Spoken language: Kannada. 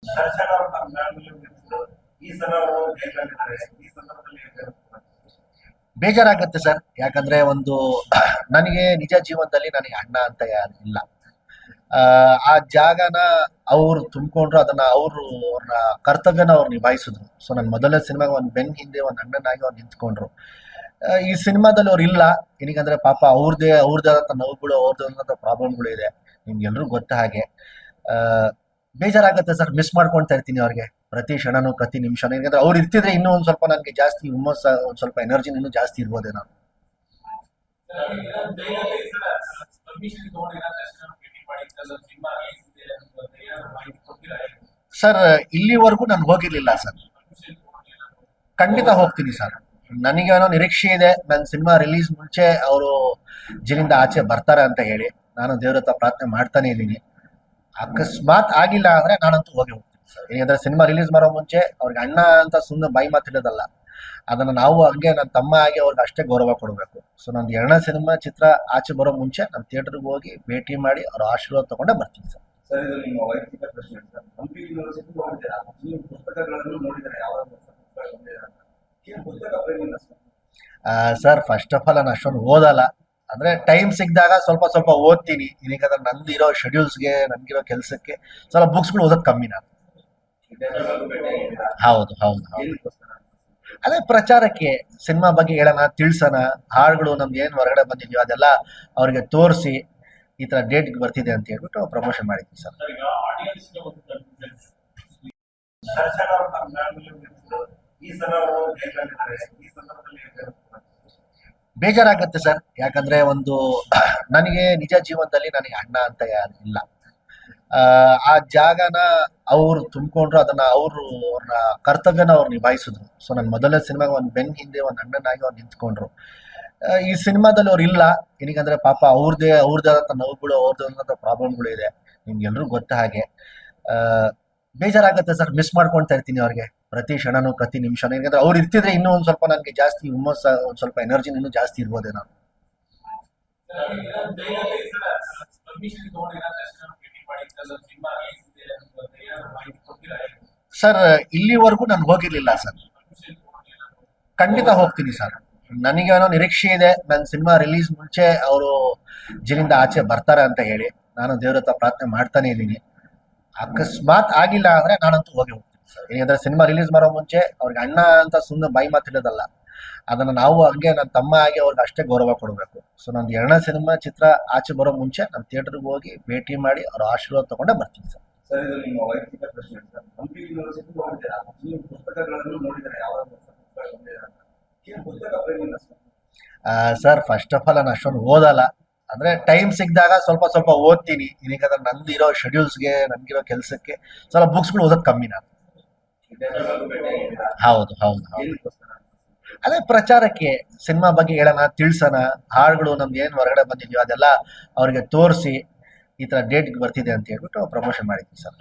ದರ್ಶನ್ ಅವರು ನಮ್ಮ ಫ್ಯಾಮಿಲಿ ಮೆಂಬರ್ಸ್ ಈ ಸಲ ಅವರು ಬೇಕಾಗಿದ್ದಾರೆ. ಈ ಸಂದರ್ಭದಲ್ಲಿ ಏನ್ ಹೇಳ್ತೀರಾ? ಬೇಜಾರಾಗುತ್ತೆ ಸರ್. ಯಾಕಂದ್ರೆ ಒಂದು ನನಗೆ ನಿಜ ಜೀವನದಲ್ಲಿ ನನಗೆ ಅಣ್ಣ ಅಂತ ಯಾರು ಇಲ್ಲ. ಆ ಜಾಗನ ಅವ್ರು ತುಂಬಿಕೊಂಡ್ರು, ಅದನ್ನ ಅವ್ರನ್ನ ಕರ್ತವ್ಯನ ಅವ್ರು ನಿಭಾಯಿಸಿದ್ರು. ಸೊ ನನ್ನ ಮೊದಲನೇ ಸಿನಿಮಾಗೆ ಒಂದು ಬೆನ್ ಹಿಂದೆ ಒಂದು ಅಣ್ಣನಾಗಿ ಅವ್ರು ನಿಂತ್ಕೊಂಡ್ರು. ಈ ಸಿನಿಮಾದಲ್ಲಿ ಅವ್ರು ಇಲ್ಲ. ಏನಕ್ಕಂದ್ರೆ ಪಾಪ ಅವ್ರದ್ದಾದಂಥ ನೋವುಗಳು, ಅವ್ರದ್ದಾದಂಥ ಪ್ರಾಬ್ಲಮ್ಗಳು ಇದೆ. ನಿಮ್ಗೆಲ್ರೂ ಗೊತ್ತ ಹಾಗೆ. ಆ, ಬೇಜಾರಾಗುತ್ತೆ ಸರ್. ಮಿಸ್ ಮಾಡ್ಕೊಳ್ತಾ ಇರ್ತೀನಿ ಅವ್ರಿಗೆ ಪ್ರತಿ ಕ್ಷಣನೂ, ಪ್ರತಿ ನಿಮಿಷನೂ. ಯಾಕಂದ್ರೆ ಅವ್ರು ಇರ್ತಿದ್ರೆ ಇನ್ನೂ ಒಂದು ಸ್ವಲ್ಪ ನನಗೆ ಜಾಸ್ತಿ ಹುಮ್ಮಸ್ಸ, ಒಂದು ಸ್ವಲ್ಪ ಎನರ್ಜಿ ಇನ್ನೂ ಜಾಸ್ತಿ ಇರ್ಬೋದೇ ನಾನು. ಸರ್ ಇಲ್ಲಿವರೆಗೂ ನಾನು ಹೋಗಿರ್ಲಿಲ್ಲ ಸರ್. ಖಂಡಿತ ಹೋಗ್ತೀನಿ ಸರ್. ನನಗೇನೋ ನಿರೀಕ್ಷೆ ಇದೆ, ನನ್ನ ಸಿನಿಮಾ ರಿಲೀಸ್ ಮುಂಚೆ ಅವರು ಜೈಲಿಂದ ಆಚೆ ಬರ್ತಾರೆ ಅಂತ ಹೇಳಿ. ನಾನು ದೇವ್ರ ಹತ್ರ ಪ್ರಾರ್ಥನೆ ಮಾಡ್ತಾನೆ ಇದ್ದೀನಿ. ಅಕಸ್ಮಾತ್ ಆಗಿಲ್ಲ ಅಂದ್ರೆ ನಾನಂತೂ ಹೋಗಿ ಹೋಗ್ತೀನಿ ಸರ್. ಯಾಕಂದ್ರೆ ಸಿನಿಮಾ ರಿಲೀಸ್ ಮಾಡೋ ಮುಂಚೆ ಅವ್ರಿಗೆ ಅಣ್ಣ ಅಂತ ಸುಮ್ಮನೆ ಬಾಯಿ ಮಾತಿಡೋದಲ್ಲ, ಅದನ್ನ ನಾವು ಹಂಗೆ ನನ್ನ ತಮ್ಮ ಆಗಿ ಅವ್ರಿಗೆ ಅಷ್ಟೇ ಗೌರವ ಕೊಡಬೇಕು. ಸೊ ನಂದು ಎರಡನೇ ಸಿನಿಮಾ ಚಿತ್ರ ಆಚೆ ಬರೋ ಮುಂಚೆ ನಾನು ಥಿಯೇಟರ್ಗೆ ಹೋಗಿ ಭೇಟಿ ಮಾಡಿ ಅವ್ರ ಆಶೀರ್ವಾದ ತಗೊಂಡೇ ಬರ್ತೀನಿ ಸರ್. ಸರ್, ಇದು ನಿಮ್ಮ ವೈಯಕ್ತಿಕ ಪ್ರಶ್ನೆ ಸರ್. ಹಂಪಿ ಯೂನಿವರ್ಸಿಟಿ ಹೋಗಿದ್ದೀರಾ? ನೀವು ಪುಸ್ತಕಗಳನ್ನು ನೋಡಿದ್ರೆ ಯಾವ ಪುಸ್ತಕ ಪ್ರೇಮಿಲ್ಲ sir? Sir first of all ನಾನು ಅಷ್ಟೊಂದು ಓದಲ್ಲ. ಅಂದ್ರೆ ಟೈಮ್ ಸಿಕ್ಕಿದಾಗ ಸ್ವಲ್ಪ ಸ್ವಲ್ಪ ಓದ್ತೀನಿ. ಏನಕ್ಕೆ ನಂದು ಇರೋ ಶೆಡ್ಯೂಲ್ಸ್ಗೆ, ನನ್ಗಿರೋ ಕೆಲಸಕ್ಕೆ ಸ್ವಲ್ಪ ಬುಕ್ಸ್ಗಳು ಓದೋದು ಕಮ್ಮಿ ನಾನು. ವಿದೇಶದಲ್ಲೂ ಭೇಟಿಯಾಗಿದ್ದೀರಾ? ಹೌದು ಹೌದು ಹೌದು. ಏನಕ್ಕೋಸ್ಕರ? ಅದೇ ಪ್ರಚಾರಕ್ಕೆ, ಸಿನಿಮಾ ಬಗ್ಗೆ ಹೇಳೋಣ, ತಿಳಿಸೋಣ. ಹಾಡುಗಳು ನಮ್ದು ಏನು ಹೊರಗಡೆ ಬಂದಿದ್ಯೋ ಅದೆಲ್ಲ ಅವ್ರಿಗೆ ತೋರಿಸಿ ಈ ಥರ ಡೇಟ್ ಬರ್ತಿದೆ ಅಂತ ಹೇಳ್ಬಿಟ್ಟು ಪ್ರಮೋಷನ್ ಮಾಡಿದ್ವಿ ಸರ್. ದರ್ಶನ್ ಅವರು ನಮ್ಮ ಫ್ಯಾಮಿಲಿ ಮೆಂಬರ್ಸ್ ಈ ಸಲ ಅವರು ಬೇಕಾಗಿದ್ದಾರೆ. ಈ ಸಂದರ್ಭದಲ್ಲಿ ಏನ್ ಹೇಳ್ತೀರಾ? ಬೇಜಾರಾಗುತ್ತೆ ಸರ್. ಯಾಕಂದ್ರೆ ಒಂದು ನನಗೆ ನಿಜ ಜೀವನದಲ್ಲಿ ನನಗೆ ಅಣ್ಣ ಅಂತ ಯಾರು ಇಲ್ಲ. ಆ ಜಾಗನ ಅವ್ರು ತುಂಬಿಕೊಂಡ್ರು, ಅದನ್ನ ಅವ್ರನ್ನ ಕರ್ತವ್ಯನ ಅವ್ರು ನಿಭಾಯಿಸಿದ್ರು. ಸೊ ನನ್ನ ಮೊದಲನೇ ಸಿನಿಮಾಗೆ ಒಂದು ಬೆನ್ ಹಿಂದೆ ಒಂದು ಅಣ್ಣನಾಗಿ ಅವ್ರು ನಿಂತ್ಕೊಂಡ್ರು. ಈ ಸಿನಿಮಾದಲ್ಲಿ ಅವ್ರು ಇಲ್ಲ. ಏನಕ್ಕಂದ್ರೆ ಪಾಪ ಅವ್ರದ್ದಾದಂಥ ನೋವುಗಳು, ಅವ್ರದ್ದಾದಂಥ ಪ್ರಾಬ್ಲಮ್ಗಳು ಇದೆ. ನಿಮ್ಗೆಲ್ರೂ ಗೊತ್ತ ಹಾಗೆ. ಆ, ಬೇಜಾರಾಗುತ್ತೆ ಸರ್. ಮಿಸ್ ಮಾಡ್ಕೊಳ್ತಾ ಇರ್ತೀನಿ ಅವ್ರಿಗೆ ಪ್ರತಿ ಕ್ಷಣನೂ, ಪ್ರತಿ ನಿಮಿಷನೂ. ಯಾಕಂದ್ರೆ ಅವ್ರು ಇರ್ತಿದ್ರೆ ಇನ್ನೂ ಒಂದು ಸ್ವಲ್ಪ ನನಗೆ ಜಾಸ್ತಿ ಹುಮ್ಮಸ್ಸ, ಒಂದು ಸ್ವಲ್ಪ ಎನರ್ಜಿ ಇನ್ನೂ ಜಾಸ್ತಿ ಇರ್ಬೋದೇ ನಾನು. ಸರ್ ಇಲ್ಲಿವರೆಗೂ ನಾನು ಹೋಗಿರ್ಲಿಲ್ಲ ಸರ್. ಖಂಡಿತ ಹೋಗ್ತೀನಿ ಸರ್. ನನಗೇನೋ ನಿರೀಕ್ಷೆ ಇದೆ, ನನ್ನ ಸಿನಿಮಾ ರಿಲೀಸ್ ಮುಂಚೆ ಅವರು ಜೈಲಿಂದ ಆಚೆ ಬರ್ತಾರೆ ಅಂತ ಹೇಳಿ. ನಾನು ದೇವ್ರ ಹತ್ರ ಪ್ರಾರ್ಥನೆ ಮಾಡ್ತಾನೆ ಇದ್ದೀನಿ. ಅಕಸ್ಮಾತ್ ಆಗಿಲ್ಲ ಅಂದ್ರೆ ನಾನಂತೂ ಹೋಗಿ ಹೋಗ್ತೀನಿ ಸರ್. ಯಾಕಂದ್ರೆ ಸಿನಿಮಾ ರಿಲೀಸ್ ಮಾಡೋ ಮುಂಚೆ ಅವ್ರಿಗೆ ಅಣ್ಣ ಅಂತ ಸುಮ್ಮನೆ ಬಾಯಿ ಮಾತಿಡೋದಲ್ಲ, ಅದನ್ನ ನಾವು ಹಂಗೆ ನನ್ನ ತಮ್ಮ ಆಗಿ ಅವ್ರಿಗೆ ಅಷ್ಟೇ ಗೌರವ ಕೊಡಬೇಕು. ಸೊ ನಂದು ಎರಡನೇ ಸಿನಿಮಾ ಚಿತ್ರ ಆಚೆ ಬರೋ ಮುಂಚೆ ನಾನು ಥಿಯೇಟರ್ಗೆ ಹೋಗಿ ಭೇಟಿ ಮಾಡಿ ಅವ್ರ ಆಶೀರ್ವಾದ ತಗೊಂಡೇ ಬರ್ತೀನಿ ಸರ್. ಸರ್, ಇದು ನಿಮ್ಮ ವೈಯಕ್ತಿಕ ಪ್ರಶ್ನೆ ಸರ್. ಹಂಪಿ ಯೂನಿವರ್ಸಿಟಿ ಹೋಗಿದ್ದೀರಾ? ನೀವು ಪುಸ್ತಕಗಳನ್ನು ನೋಡಿದ್ರೆ ಯಾವ ಪುಸ್ತಕ ಪ್ರೇಮಿಲ್ಲ sir? Sir first of all ನಾನು ಅಷ್ಟೊಂದು ಓದಲ್ಲ. ಅಂದ್ರೆ ಟೈಮ್ ಸಿಕ್ಕಿದಾಗ ಸ್ವಲ್ಪ ಸ್ವಲ್ಪ ಓದ್ತೀನಿ. ಏನಕ್ಕೆ ನಂದು ಇರೋ ಶೆಡ್ಯೂಲ್ಸ್ಗೆ, ನನ್ಗಿರೋ ಕೆಲಸಕ್ಕೆ ಸ್ವಲ್ಪ ಬುಕ್ಸ್ಗಳು ಓದೋದು ಕಮ್ಮಿ ನಾನು. ವಿದೇಶದಲ್ಲೂ ಭೇಟಿಯಾಗಿದ್ದೀರಾ? ಹೌದು ಹೌದು ಹೌದು. ಏನಕ್ಕೋಸ್ಕರ? ಅದೇ ಪ್ರಚಾರಕ್ಕೆ, ಸಿನಿಮಾ ಬಗ್ಗೆ ಹೇಳೋಣ, ತಿಳಿಸೋಣ. ಹಾಡುಗಳು ನಮ್ದು ಏನು ಹೊರಗಡೆ ಬಂದಿದ್ಯೋ ಅದೆಲ್ಲ ಅವ್ರಿಗೆ ತೋರಿಸಿ ಈ ಥರ ಡೇಟ್ ಬರ್ತಿದೆ ಅಂತ ಹೇಳ್ಬಿಟ್ಟು ಪ್ರಮೋಷನ್ ಮಾಡಿದ್ವಿ ಸರ್.